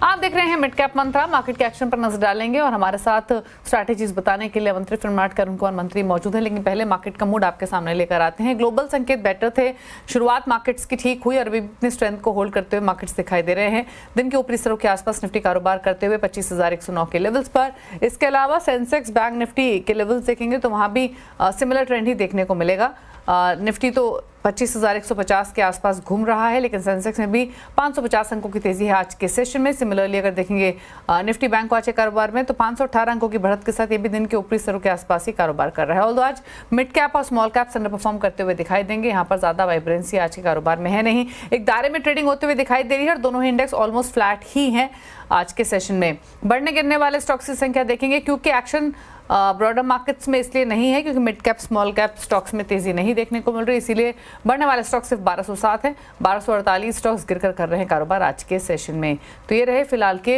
आप देख रहे हैं मिड कैप मंत्रा। मार्केट के एक्शन पर नजर डालेंगे और हमारे साथ स्ट्रैटेजीज बताने के लिए मंत्री फिल्मार्ट के अरुण कुमार मंत्री मौजूद हैं। लेकिन पहले मार्केट का मूड आपके सामने लेकर आते हैं। ग्लोबल संकेत बेटर थे, शुरुआत मार्केट्स की ठीक हुई और अभी अपनी स्ट्रेंथ को होल्ड करते हुए मार्केट्स दिखाई दे रहे हैं। दिन के ऊपरी स्तरों के आसपास निफ्टी कारोबार करते हुए 25,109 के लेवल्स पर। इसके अलावा सेंसेक्स बैंक निफ्टी के लेवल्स देखेंगे तो वहां भी सिमिलर ट्रेंड ही देखने को मिलेगा। निफ्टी तो 25,150 के आसपास घूम रहा है, लेकिन सेंसेक्स में भी 550 अंकों की तेजी है आज के सेशन में। सिमिलरली अगर देखेंगे निफ्टी बैंक को आज के कारोबार में तो 518 अंकों की बढ़त के साथ ये भी दिन के ऊपरी स्तरों के आसपास ही कारोबार कर रहा है। ऑल्दो आज मिड कैप और स्मॉल कैप अंडर परफॉर्म करते हुए दिखाई देंगे। यहाँ पर ज्यादा वाइब्रेंसी आज के कारोबार में है नहीं, एक दायरे में ट्रेडिंग होते हुए दिखाई दे रही है और दोनों ही इंडेक्स ऑलमोस्ट फ्लैट ही हैं आज के सेशन में। बढ़ने गिरने वाले स्टॉक्स की संख्या देखेंगे क्योंकि एक्शन ब्रॉडर मार्केट्स में इसलिए नहीं है क्योंकि mid cap small cap stocks में तेजी नहीं देखने को मिल रही, इसीलिए बढ़ने वाले स्टॉक सिर्फ 1207 है। 1248 स्टॉक्स गिरकर कर रहे हैं कारोबार आज के सेशन में। तो ये रहे फिलहाल के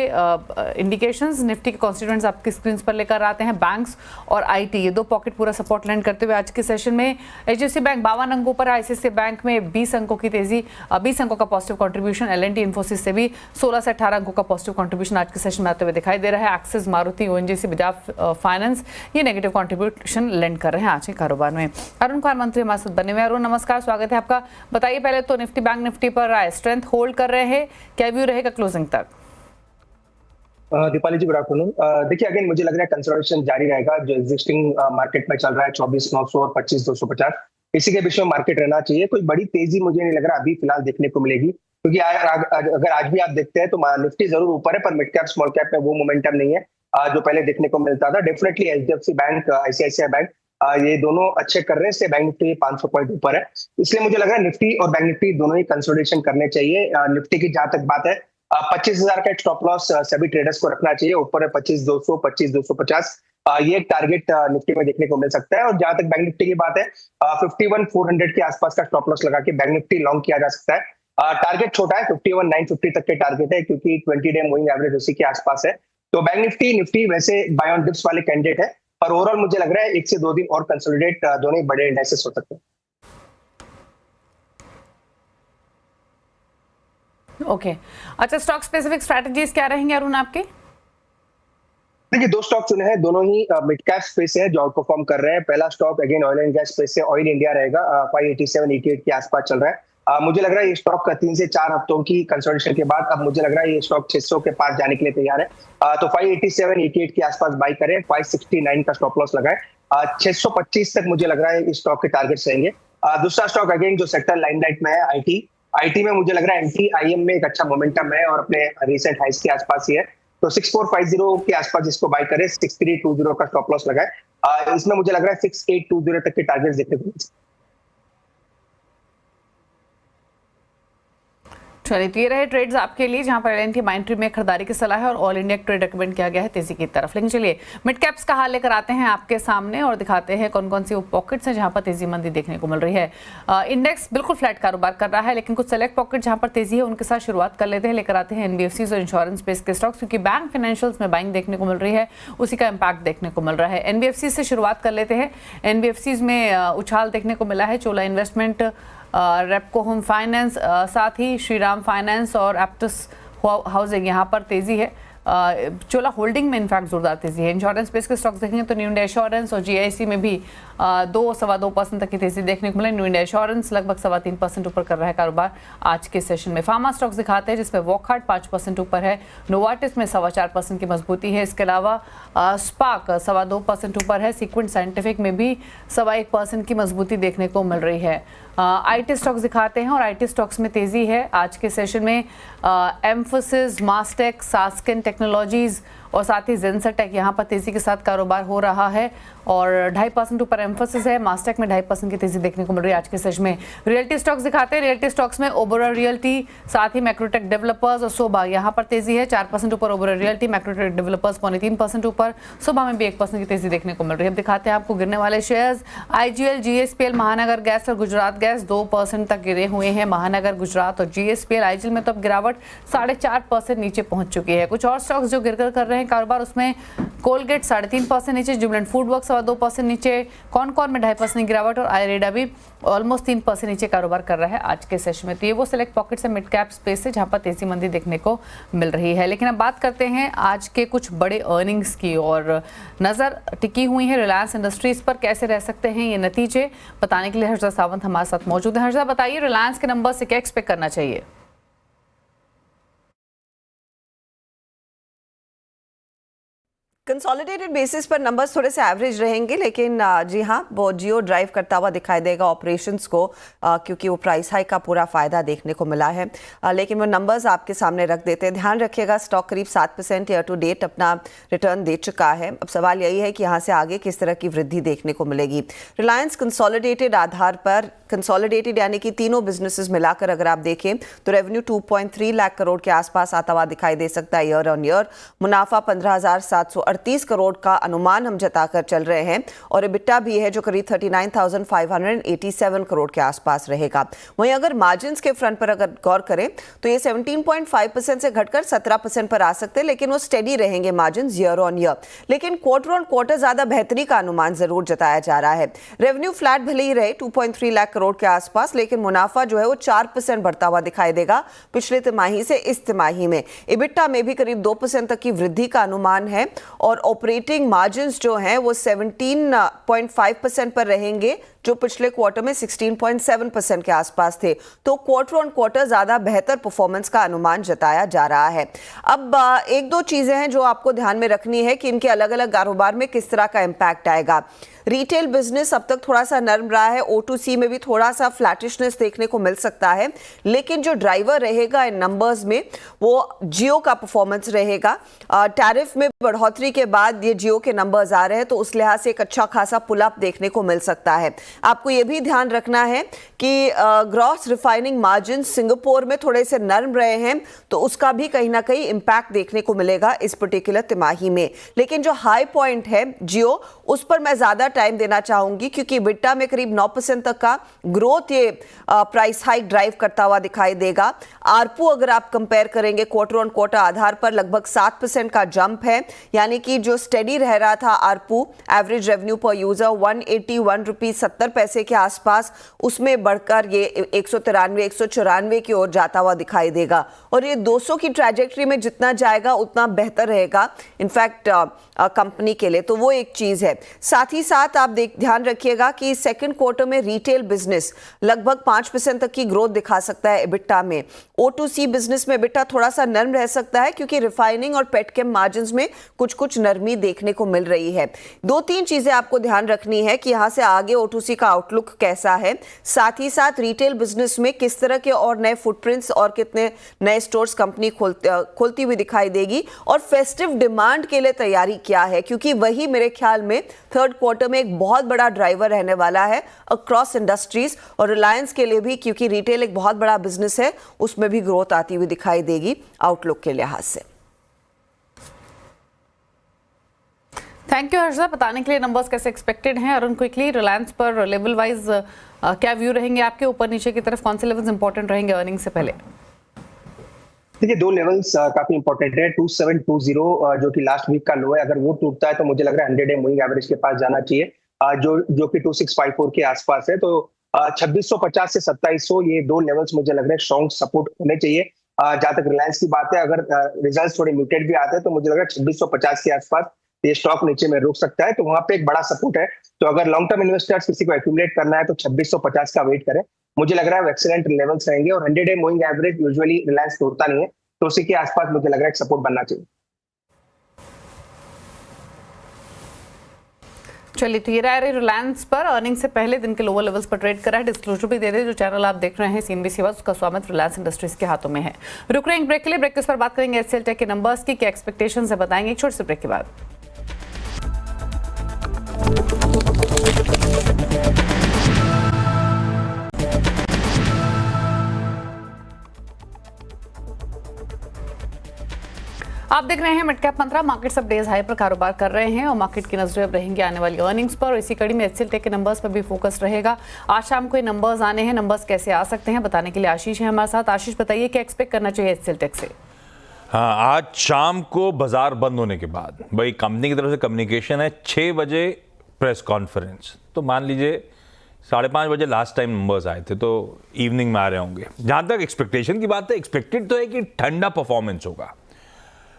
इंडिकेशंस। निफ्टी के कॉन्स्टिट्यूएंट्स आपकी स्क्रीन पर लेकर आते हैं। बैंक्स और आईटी ये दो पॉकेट पूरा सपोर्ट लैंड करते हुए आज के सेशन में एचडीएफसी बैंक 52 अंकों पर, आईसीआईसीआई बैंक में 20 अंकों की तेजी, 20 अंकों का पॉजिटिव कंट्रीब्यूशन। एल&टी इन्फोसिस से भी 16 से 18 अंकों का पॉजिटिव कंट्रीब्यूशन आज के सेशन में आते हुए दिखाई दे रहा है। Axis, Maruti, ONGC, Bajaj finance ये नेगेटिव कंट्रीब्यूशन लेंड कर रहे हैं आज के कारोबार में। अरुण कुमार मंत्री हमारे साथ बने हुए। अरुण नमस्कार, स्वागत है आपका। बताइए पहले तो निफ्टी बैंक निफ्टी पर आए, स्ट्रेंथ होल्ड कर रहे हैं, क्या व्यू रहेगा क्लोजिंग तक? दीपाली जी गुड आफ्टरनून। देखिए अगेन मुझे लग रहा है कंसोलिडेशन जारी रहेगा। जो एग्जिस्टिंग मार्केट में चल रहा है 24,900 और 25,250, इसी के बीच में मार्केट रहना चाहिए। कोई बड़ी तेजी मुझे नहीं लग रहा अभी फिलहाल देखने को मिलेगी, क्योंकि अगर आज भी आप देखते हैं तो निफ्टी जरूर ऊपर है पर मिड कैप स्मॉल कैप में वो मोमेंटम नहीं है जो पहले देखने को मिलता था। Definitely HDFC bank, ICICI bank ये दोनों अच्छे कर रहे हैं, इससे बैंक निफ्टी 500 पॉइंट ऊपर है। इसलिए मुझे लग रहा है निफ्टी और बैंक निफ्टी दोनों ही कंसोलिडेशन करने चाहिए। निफ्टी की जहां तक बात है 25,000 का स्टॉप लॉस सभी ट्रेडर्स को रखना चाहिए। ऊपर है 25,200, 25,250 ये एक टारगेट निफ्टी में देखने को मिल सकता है। और जहां तक बैंक निफ्टी की बात है 51,400 के आसपास का स्टॉप लॉस लगा के बैंक निफ्टी लॉन्ग किया जा सकता है। टारगेट छोटा है, 51,950 तक के टारगेट है, क्योंकि 20 डे मूविंग एवरेज उसी के आसपास है। तो बैंक निफ्टी वैसे बाय ऑन डिप्स वाले कैंडिडेट है, पर ओवरऑल मुझे लग रहा है 1 से 2 दिन और कंसोलिडेट दोनों ही बड़े इंडेक्सेस हो सकते हैं। ओके, अच्छा स्टॉक स्पेसिफिक स्ट्रैटेजीज क्या रहेंगे अरुण आपके? देखिए 2 स्टॉक चुने हैं, दोनों ही मिड कैप स्पेस है जो आउट परफॉर्म कर रहे हैं। पहला stock again oil and gas space से ऑयल इंडिया रहेगा, 587-88 के आसपास चल रहा है। मुझे लग रहा है ये स्टॉक 3 से 4 हफ्तों की कंसोलिडेशन के बाद अब मुझे लग रहा है ये स्टॉक 600 के पास जाने के लिए तैयार है। तो 587-88 के आसपास बाई करें, 569 का स्टॉप लॉस लगाए। 625 तक मुझे लग रहा है इस स्टॉक के टारगेट्स रहेंगे। दूसरा स्टॉक अगेन जो सेक्टर लाइमलाइट में है आईटी में मुझे लग रहा है एमटीआईएम में एक अच्छा मोमेंटम है और अपने रिसेंट हाइस के आसपास ही है। तो 6450 के आसपास इसको बाय करें, 6320 का स्टॉप लॉस लगाए। इसमें मुझे लग रहा है 6820 तक के टारगेट्स देखने को मिलेंगे। चलिए, तो ये रहे ट्रेड्स आपके लिए जहां पर एल&टी माइंट्री में खरीदारी की सलाह है और ऑल इंडिया ट्रेड रिकमेंड किया गया है तेजी की तरफ। लेकिन चलिए मिड कैप्स का हाल लेकर आते हैं आपके सामने और दिखाते हैं कौन कौन सी वो पॉकेट्स हैं जहां पर तेजी मंदी देखने को मिल रही है। इंडेक्स बिल्कुल फ्लैट कारोबार कर रहा है, लेकिन कुछ सेलेक्ट पॉकेट जहां पर तेजी है उनके साथ शुरुआत कर लेते हैं। लेकर आते हैं एनबीएफसीज और इंश्योरेंस बेस के स्टॉक्स, क्योंकि बैंक फाइनेंशियल्स में बाइंग देखने को मिल रही है, उसी का इंपैक्ट देखने को मिल रहा है। एनबीएफसी से शुरुआत कर लेते हैं। एनबीएफसीज में उछाल देखने को मिला है। चोला इन्वेस्टमेंट, रेपको होम फाइनेंस, साथ ही श्रीराम फाइनेंस और एप्टस हाउसिंग, यहाँ पर तेजी है। चोला होल्डिंग में इनफैक्ट जोरदार तेजी है। इंश्योरेंस स्पेस के स्टॉक्स देखेंगे तो न्यू इंडिया एश्योरेंस और जीआईसी में भी 2-2.25% तक की तेजी देखने को मिला। न्यू इंडिया एश्योरेंस लगभग 3.25% ऊपर कर रहा है कारोबार आज के सेशन में। फार्मा स्टॉक्स दिखाते हैं जिसमें वॉकहार्ट 5% ऊपर है, नोवार्टिस में 4.25% की मजबूती है। इसके अलावा स्पार्क 2.25% ऊपर है। सीक्वेंट साइंटिफिक में भी 1.25% की मजबूती देखने को मिल रही है। आईटी स्टॉक्स दिखाते हैं और आईटी स्टॉक्स में तेजी है आज के सेशन में। एम्फोसिस, मास्टेक, सास्किन टेक्नोलॉजीज और साथ ही जेंसरटेक यहाँ पर तेजी के साथ कारोबार हो रहा है और 2.5% ऊपर एम्फोसिस है। मास्टेक में 2.5% की तेजी देखने को मिल रही है आज के सेशन में। रियल्टी स्टॉक्स दिखाते हैं। रियल्टी स्टॉक्स में ओबेरॉय रियल्टी, साथ ही मैक्रोटेक डेवलपर्स और सोबा यहाँ पर तेजी है। 4% ऊपर ओबेरॉय रियल्टी, मैक्रोटेक डेवलपर्स 3.25% ऊपर, सोबा में भी 1% की तेजी देखने को मिल रही है। अब दिखाते हैं आपको गिरने वाले शेयर्स। आईजीएल, जीएसपीएल, महानगर गैस और गुजरात गैस 2% तक गिरे हुए हैं। महानगर, गुजरात और जीएसपीएल। आईजीएल में तो अब गिरावट 4.5% नीचे पहुंच चुकी है। कुछ और स्टॉक्स जो गिरकर कर रहे हैं हैं कारोबार, उसमें कोलगेट 3.5% नीचे, जुबिलेंट फूड वर्क 2% नीचे, कॉनकॉर में 2.5% की गिरावट और आयरेडा भी ऑलमोस्ट 3% नीचे कारोबार कर रहा है आज के सेशन में। तो ये वो सिलेक्ट पॉकेट्स है मिड कैप स्पेस से जहां पर तेजी मंदी देखने को मिल रही है। लेकिन अब बात करते हैं आज के कुछ बड़े अर्निंग्स की, और नजर टिकी हुई है रिलायंस इंडस्ट्रीज पर। कैसे रह सकते हैं ये नतीजे, बताने के लिए हर्षदा सावंत हमारे साथ मौजूद है। हर्षदा, बताइए रिलायंस के नंबर से क्या एक्सपेक्ट करना चाहिए? कंसोलिडेटेड बेसिस पर नंबर्स थोड़े से एवरेज रहेंगे, लेकिन जी हाँ, वो जियो ड्राइव करता हुआ दिखाई देगा ऑपरेशंस को, क्योंकि वो प्राइस हाइक का पूरा फायदा देखने को मिला है। लेकिन वो नंबर्स आपके सामने रख देते हैं। ध्यान रखिएगा, स्टॉक करीब 7% ईयर टू डेट अपना रिटर्न दे चुका है। अब सवाल यही है कि यहाँ से आगे किस तरह की वृद्धि देखने को मिलेगी। रिलायंस कंसोलिडेटेड आधार पर, कंसोलिडेटेड यानी कि तीनों बिजनेसेस मिलाकर अगर आप देखें तो रेवेन्यू 2.3 लाख करोड़ के आसपास आता हुआ दिखाई दे सकता है ईयर ऑन ईयर। मुनाफा 15,738 करोड़ का अनुमान हम जताकर चल रहे हैं, और EBITDA भी है जो करीब 39,587 करोड़ के आसपास रहेगा। वहीं अगर मार्जिन्स के फ्रंट पर अगर गौर करें तो ये 17.5% से घटकर 17% पर आ सकते हैं, लेकिन वो स्टेडी रहेंगे मार्जिन्स ईयर ऑन ईयर। लेकिन क्वार्टर ऑन क्वार्टर ज्यादा बेहतरी का अनुमान जरूर जताया जा रहा है। रेवेन्यू फ्लैट भले ही रहे 2.3 लाख करोड़ के आसपास, लेकिन मुनाफा जो है वो 4% बढ़ता हुआ दिखाई देगा पिछले तिमाही से इस तिमाही में। EBITDA में भी करीब 2% तक की वृद्धि का अनुमान है, और ऑपरेटिंग मार्जिन्स जो हैं वो 17.5% पर रहेंगे, जो पिछले क्वार्टर में 16.7% के आसपास थे। तो क्वार्टर ऑन क्वार्टर ज्यादा बेहतर परफॉर्मेंस का अनुमान जताया जा रहा है। अब एक दो चीजें हैं जो आपको ध्यान में रखनी है कि इनके अलग अलग कारोबार में किस तरह का इंपैक्ट आएगा। रिटेल बिजनेस अब तक थोड़ा सा नरम रहा है, O2C में भी थोड़ा सा फ्लैटिशनेस देखने को मिल सकता है, लेकिन जो ड्राइवर रहेगा इन नंबर्स में वो जियो का परफॉर्मेंस रहेगा। टैरिफ में बढ़ोतरी के बाद ये जियो के नंबर्स आ रहे हैं, तो उस लिहाज से एक अच्छा खासा पुल अप देखने को मिल सकता है। आपको ये भी ध्यान रखना है कि ग्रॉस रिफाइनिंग मार्जिन सिंगापुर में थोड़े से नरम रहे हैं, तो उसका भी कहीं ना कहीं इंपैक्ट देखने को मिलेगा इस पर्टिकुलर तिमाही में। लेकिन जो हाई पॉइंट है जियो, उस पर मैं ज्यादा टाइम देना चाहूंगी, क्योंकि EBITDA में करीब 9% तक का ग्रोथ ये प्राइस हाइक ड्राइव करता हुआ दिखाई देगा। आरपू अगर आप कंपेयर करेंगे क्वार्टर ऑन क्वार्टर आधार पर लगभग 7% का जंप है, यानी कि जो स्टेडी रह रहा था आरपू, एवरेज रेवेन्यू पर यूजर 181 रुपीज 70 पैसे के आसपास, उसमें बढ़कर ये 193-194 की ओर जाता हुआ दिखाई देगा। और ये 200 की ट्रैजेक्टरी में जितना जाएगा उतना बेहतर रहेगा इनफैक्ट कंपनी के लिए, तो वो एक चीज है। साथ ही साथ आप ध्यान रखिएगा कि सेकंड क्वार्टर में रिटेल बिजनेस लगभग 5% तक की ग्रोथ दिखा सकता है EBITDA में। O2C बिजनेस में EBITDA थोड़ा सा नरम रह सकता है, क्योंकि रिफाइनिंग और पेटकेम मार्जिन्स में कुछ नरमी देखने को मिल रही है। दो तीन चीजें आपको ध्यान रखनी है कि यहां से आगे O2C का आउटलुक कैसा है, साथ ही साथ रिटेल बिजनेस में किस तरह के और नए फुटप्रिंट्स और कितने नए स्टोर्स कंपनी खोलती हुई दिखाई देगी, और फेस्टिव डिमांड के लिए तैयारी क्या है, क्योंकि वही मेरे ख्याल में थर्ड क्वार्टर में एक बहुत बड़ा ड्राइवर रहने वाला है अक्रॉस इंडस्ट्रीज और रिलायंस के लिए भी, क्योंकि रिटेल एक बहुत बड़ा बिजनेस है, उसमें भी ग्रोथ आती हुई दिखाई देगी आउटलुक के लिहाज से। थैंक यू हर्षदा, बताने के लिए नंबर्स कैसे एक्सपेक्टेड हैं। और क्विकली रिलायंस पर लेवल वाइज क्या व्यू रहेंगे आपके, ऊपर नीचे की तरफ कौन से लेवल्स इंपॉर्टेंट रहेंगे अर्निंग से पहले? देखिए, दो लेवल्स काफी इंपॉर्टेंट है। 2720 जो कि लास्ट वीक का लो है, अगर वो टूटता है तो मुझे लग रहा है 100 मूविंग एवरेज के पास जाना चाहिए, जो कि 2654 के आसपास है। तो 2650 से 2700 ये दो लेवल्स मुझे लग रहा है स्ट्रॉन्ग सपोर्ट होने चाहिए। जहां तक रिलायंस की बात है, अगर रिजल्ट्स थोड़े म्यूटेड भी आते हैं तो मुझे लग रहा है 2650 के आसपास ये स्टॉक नीचे में रुक सकता है, तो वहां पे एक बड़ा सपोर्ट है। तो अगर लॉन्ग टर्म इन्वेस्टर्स किसी को एक्यूमुलेट करना है तो 2650 का वेट करें, मुझे लग रहा है एक्सीलेंट लेवल्स रहेंगे। और 100 मूविंग एवरेज यूजुअली रिलायंस तोड़ता नहीं है, तो उसी के आसपास मुझे लग रहा है सपोर्ट बनना चाहिए। चलिए, तो ये रहा रिलायंस पर अर्निंग से पहले दिन के लोअर लेवल्स पर ट्रेड कर रहा है। डिस्क्लोजर भी दे दे, जो चैनल आप देख रहे हैं CNBC Awards, उसका स्वामित्व रिलायंस इंडस्ट्रीज के हाथों में है। रुक रहे हैं ब्रेक के लिए, ब्रेक के पर बात करेंगे HCL टेक के नंबर्स की क्या एक्सपेक्टेशन है, बताएंगे एक छोटे से ब्रेक के बाद। आप देख रहे हैं मिड कैप मंत्रा। मार्केट सब डेज हाई पर कारोबार कर रहे हैं और मार्केट की नजरें अब रहेंगी आने वाली अर्निंग्स पर। इसी कड़ी में HCL टेक के नंबर्स पर भी फोकस रहेगा। आज शाम को ये नंबर्स आने हैं, नंबर्स कैसे आ सकते हैं बताने के लिए आशीष है हमारे साथ। आशीष, बताइए क्या एक्सपेक्ट करना चाहिए HCL टेक से? हाँ, आज शाम को बाजार बंद होने के बाद भाई कंपनी की तरफ से कम्युनिकेशन है 6 बजे प्रेस कॉन्फ्रेंस, तो मान लीजिए 5:30 बजे लास्ट टाइम नंबर्स आए थे, तो इवनिंग में आ रहे होंगे। जहां तक एक्सपेक्टेशन की बात है, एक्सपेक्टेड तो है कि ठंडा परफॉर्मेंस होगा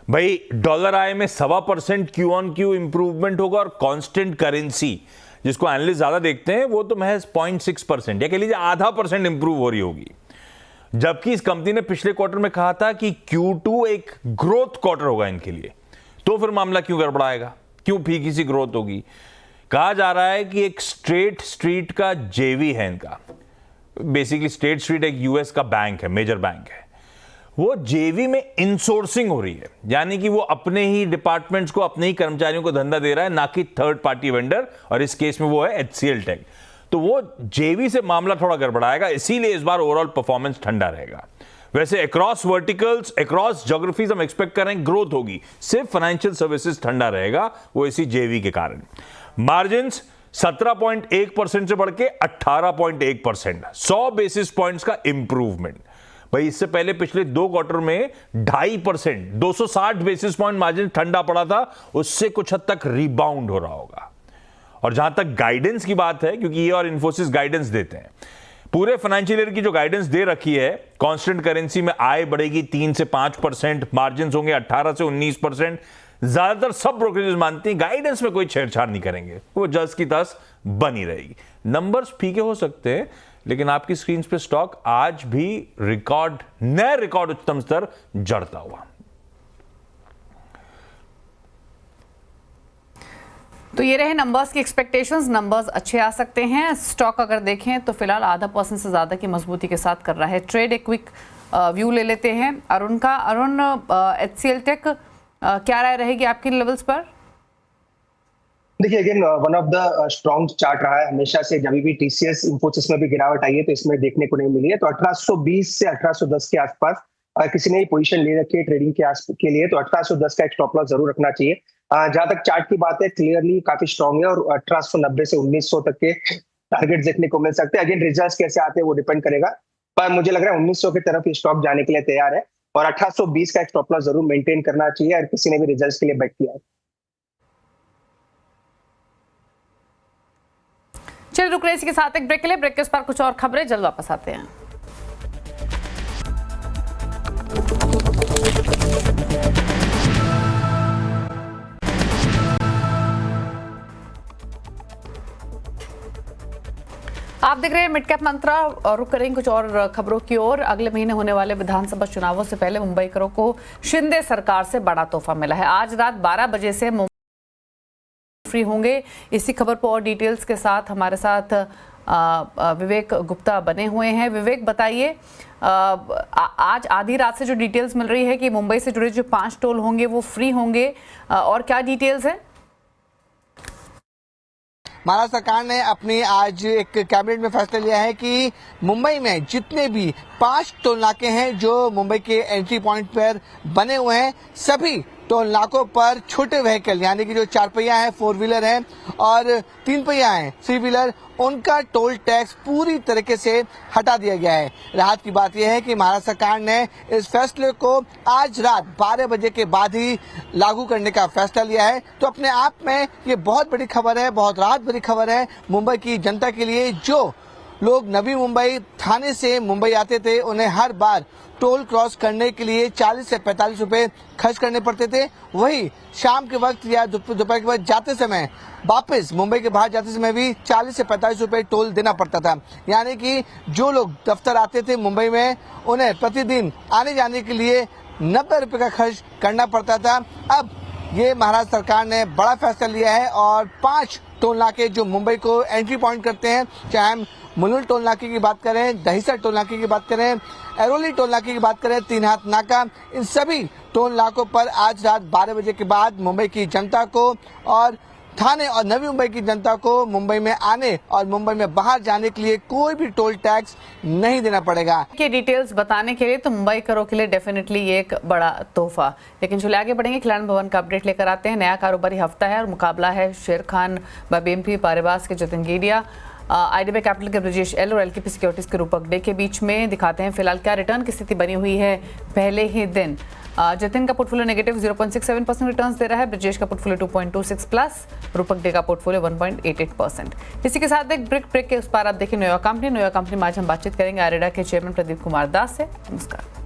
भाई। डॉलर आय में 1.25% क्यू ऑन क्यू इंप्रूवमेंट होगा और कांस्टेंट करेंसी जिसको एनालिस्ट ज्यादा देखते हैं वो तो महज 0.6% या कह लीजिए 0.5% इंप्रूव हो रही होगी। जबकि इस कंपनी ने पिछले क्वार्टर में कहा था कि Q2 एक ग्रोथ क्वार्टर होगा इनके लिए, तो फिर मामला क्यों गड़बड़ाएगा, क्यों फीकी सी ग्रोथ होगी। कहा जा रहा है कि एक स्टेट स्ट्रीट का जेवी है इनका, बेसिकली स्टेट स्ट्रीट एक यूएस का बैंक है, मेजर बैंक है, वो जेवी में इनसोर्सिंग हो रही है, यानी कि वो अपने ही डिपार्टमेंट्स को, अपने ही कर्मचारियों को धंधा दे रहा है, ना कि थर्ड पार्टी वेंडर, और इस केस में वो है HCL टेक। तो वो जेवी से मामला थोड़ा गड़बड़ाएगा, इसीलिए इस बार ओवरऑल परफॉर्मेंस ठंडा रहेगा। वैसे अक्रॉस वर्टिकल्स, अक्रॉस ज्योग्राफीज हम एक्सपेक्ट कर रहे हैं ग्रोथ होगी, सिर्फ फाइनेंशियल सर्विसेज ठंडा रहेगा, वो इसी जेवी के कारण। मार्जिन्स 17.1% से बढ़ के 18.1%, 100 बेसिस पॉइंट्स का इंप्रूवमेंट। भाई इससे पहले पिछले 2 क्वार्टर में 2.5%, 260 बेसिस पॉइंट मार्जिन ठंडा पड़ा था, उससे कुछ हद तक रिबाउंड हो रहा होगा। और जहां तक गाइडेंस की बात है, क्योंकि ये और इन्फोसिस गाइडेंस देते हैं, पूरे फाइनेंशियल ईयर की जो गाइडेंस दे रखी है, कांस्टेंट करेंसी में आय बढ़ेगी 3 से 5%, मार्जिन होंगे 18 से 19%। ज्यादातर सब ब्रोकरेजेस मानती हैं गाइडेंस में कोई छेड़छाड़ नहीं करेंगे, वो जस की तस बनी रहेगी। नंबर्स फीके हो सकते हैं, लेकिन आपकी स्क्रीन पे स्टॉक आज भी नए रिकॉर्ड उच्चतम स्तर जड़ता हुआ। तो ये रहे नंबर्स की एक्सपेक्टेशंस। नंबर्स अच्छे आ सकते हैं। स्टॉक अगर देखें तो फिलहाल 0.5% से ज्यादा की मजबूती के साथ कर रहा है ट्रेड। एक क्विक व्यू ले लेते हैं अरुण का। अरुण, HCL टेक क्या राय रहेगी आपकी लेवल्स पर? देखिए again one of the strong chart रहा है हमेशा से। जब भी TCS इंफोसिस में भी गिरावट आई है तो इसमें देखने को नहीं मिली है। तो 1820 से 1810 के आसपास अगर किसी ने पोजीशन ले रखी है ट्रेडिंग के लिए तो 1810 का एक स्टॉप लॉस जरूर रखना चाहिए। जहां तक चार्ट की बात है क्लियरली काफी स्ट्रॉन्ग है और 1890 से 1900 तक के टारगेट देखने को मिल सकते हैं। अगेन रिजल्ट्स कैसे आते हैं वो डिपेंड करेगा, पर मुझे लग रहा है 1900 की तरफ ये स्टॉक जाने के लिए तैयार है और 1820 का एक स्टॉप लॉस जरूर मेंटेन करना चाहिए अगर किसी ने भी रिजल्ट्स के लिए बेट किया है। चलिए रुक रहे इसी के साथ एक ब्रेक के लिए। ब्रेक के उस पर कुछ और खबरें, जल्द वापस आते हैं। आप देख रहे हैं मिड कैप मंत्रा और रुक करेंगे कुछ और खबरों की ओर। अगले महीने होने वाले विधानसभा चुनावों से पहले मुंबईकरों को शिंदे सरकार से बड़ा तोहफा मिला है। आज रात 12 बजे से फ्री होंगे। इसी खबर पर और डिटेल्स के साथ हमारे साथ विवेक गुप्ता बने हुए हैं। विवेक बताइए, आज आधी रात से जो डिटेल्स मिल रही है कि मुंबई से जुड़े जो 5 टोल होंगे वो फ्री होंगे, और क्या डिटेल्स है? महाराष्ट्र सरकार ने अपनी आज एक कैबिनेट में फैसला लिया है कि मुंबई में जितने भी 5 टोल नाके हैं जो मुंबई के एंट्री पॉइंट पर बने हुए हैं, सभी टोल नाकों पर छोटे व्हीकल यानी कि जो 4 पहिया है, 4 व्हीलर है और 3 पहिया है, 3 व्हीलर, उनका टोल टैक्स पूरी तरीके से हटा दिया गया है। राहत की बात यह है कि महाराष्ट्र सरकार ने इस फैसले को आज रात 12 बजे के बाद ही लागू करने का फैसला लिया है। तो अपने आप में ये बहुत बड़ी खबर है, बहुत राहत भरी खबर है मुंबई की जनता के लिए। जो लोग नवी मुंबई थाने से मुंबई आते थे, उन्हें हर बार टोल क्रॉस करने के लिए 40 से 45 रुपए खर्च करने पड़ते थे, वही शाम के वक्त या दोपहर के वक्त जाते समय, वापस मुंबई के बाहर जाते समय भी 40 से 45 रुपए टोल देना पड़ता था। यानी कि जो लोग दफ्तर आते थे मुंबई में, उन्हें प्रतिदिन आने जाने के लिए 90 रुपए का खर्च करना पड़ता था। अब ये महाराष्ट्र सरकार ने बड़ा फैसला लिया है और 5 टोल नाके जो मुंबई को एंट्री पॉइंट करते हैं, चाहे हम मुलुंड टोल नाके की बात करें, दहिसर टोल नाके की बात करें, ऐरोली टोल नाके की बात करें, 3 हाथ नाका, इन सभी टोल नाकों पर आज रात 12 बजे के बाद मुंबई की जनता को और थाने और नवी मुंबई की जनता को मुंबई में आने और मुंबई में बाहर जाने के लिए कोई भी टोल टैक्स नहीं देना पड़ेगा। के डिटेल्स बताने के लिए तो मुंबई करो के लिए डेफिनेटली ये एक बड़ा तोहफा। लेकिन चलिए आगे बढ़ेंगे, खिलाड़ी भवन का अपडेट लेकर आते हैं। नया कारोबारी हफ्ता है और मुकाबला है शेर खान बाय BNP पारिबास के जतिन गेडिया, IDBI कैपिटल के ब्रजेश एल और LKP सिक्योरिटीज के रूपक डे के बीच में। दिखाते हैं फिलहाल क्या रिटर्न की स्थिति बनी हुई है पहले ही दिन। जतिन का पोर्टफोलियो नेगेटिव 0.67% रिटर्न्स दे रहा है, ब्रजेश का पोर्टफोलियो 2.26 प्लस, रूपक डे का पोर्टफोलियो 1.88%। इसी के साथ एक ब्रेक के उस पार आप देखिए न्यूयॉर्क कंपनी में आज हम बातचीत करेंगे आरेडा के चेयरमैन प्रदीप कुमार दास से। नमस्कार।